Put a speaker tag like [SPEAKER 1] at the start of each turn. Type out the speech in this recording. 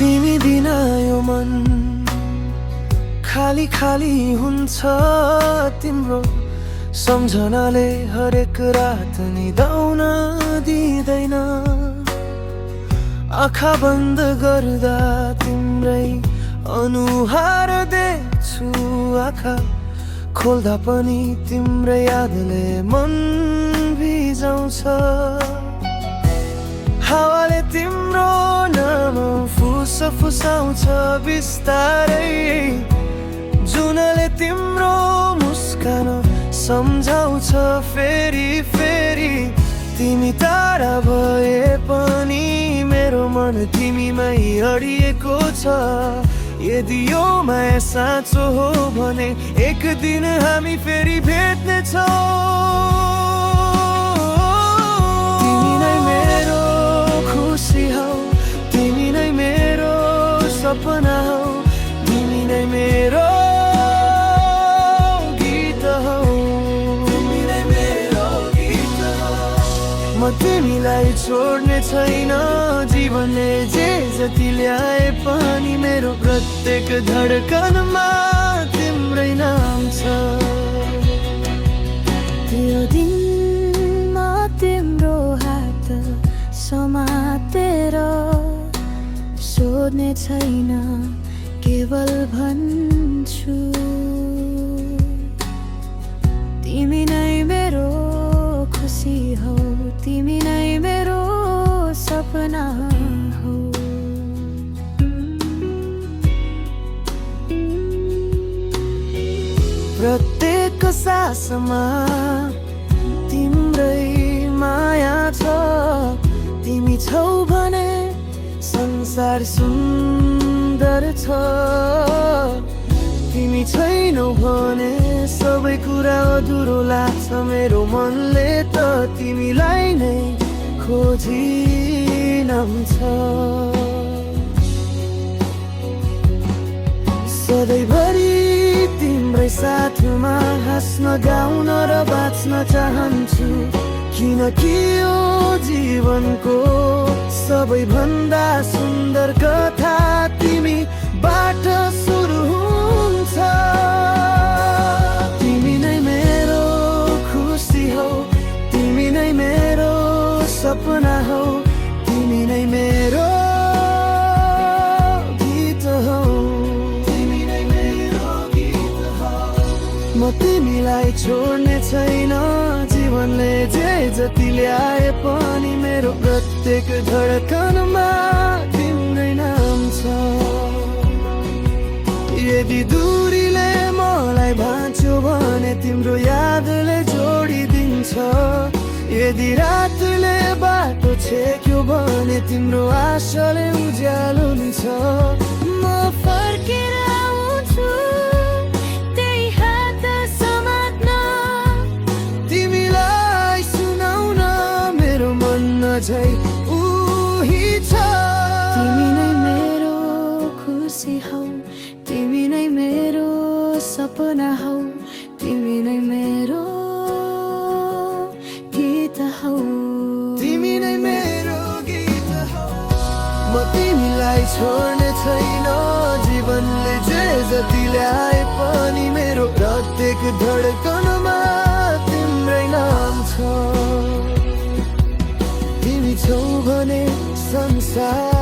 [SPEAKER 1] तिमी बिना यो मन खाली खाली हुन्छ तिम्रो सम्झनाले हरेक रात निदाउन दिँदैन आँखा बन्द गर्दा तिम्रै अनुहार देख्छु आँखा खोल्दा पनि तिम्रै यादले मन भिजाउँछ हावाले तिम्रो नाम फुसाउँछ बिस्तारै जुनले तिम्रो मुस्कान सम्झाउँछ फेरि फेरि तिमी तारा भए पनि मेरो मन तिमीमै अडिएको छ यदि यो माया साँचो हो भने एक दिन हामी फेरि भेट्नेछौँ तिमी नै मेरो खुसी हौ तिमी नै मेरो सपना हौ तिमी नै मेरो गीत हौ तिमी नै मेरो गीत हौ म तिमीलाई छोड्ने छैन जीवनले जे जति ल्याए पनि मेरो प्रत्येक धडकनमा तिम्रै नाम छ
[SPEAKER 2] त्यो दिनमा तिम्रो हात समातेर सोध्ने छैन केवल भन्छु तिमी नै मेरो खुसी हौ तिमी नै मेरो सपना हौ
[SPEAKER 1] प्रत्येक सासमा तिम्रै माया छ तिमी छौ भने संसार सुन्दर छ तिमी छैनौ भने सबै कुरा अधुरो लाग्छ मेरो मनले त तिमीलाई नै खोजिरहन्छ सधैँभरि तिम्रै साथमा हाँस्न गाउन र बाँच्न चाहन्छु किनकि यो जीवनको सबैभन्दा सुन्दर कथा तिमीबाट सुरु हुन्छ तिमी नै मेरो खुसी हौ तिमी नै मेरो सपना हौ तिमी नै मेरो गीत हौ तिमी नै मेरो गीत हौ म तिमीलाई छोड्ने छैन जीवनले जे जति ल्याए पनि मेरो प्रत्येक धडकनमा तिम्रै नाम छ यदि दूरीले मलाई भाँच्यो भने तिम्रो यादले जोडिदिन्छ यदि रातले बाटो छेक्यो भने तिम्रो आशाले उज्यालो हुन्छ
[SPEAKER 2] म फर्केर आउँछु त्यही हात समात्न
[SPEAKER 1] तिमीलाई सुनाउन मेरो मन नझै उही छ
[SPEAKER 2] तिमी नै मेरो खुसी हौ तिमी नै मेरो सपना हौ तिमी नै मेरो गीत हौ
[SPEAKER 1] तिमी नै मेरो गीत हौ म तिमीलाई छोड्ने छैन जीवनले जे जति ल्याए पनि मेरो प्रत्येक धडकनमा तिम्रै नाम छ तिमी छौ भने संसार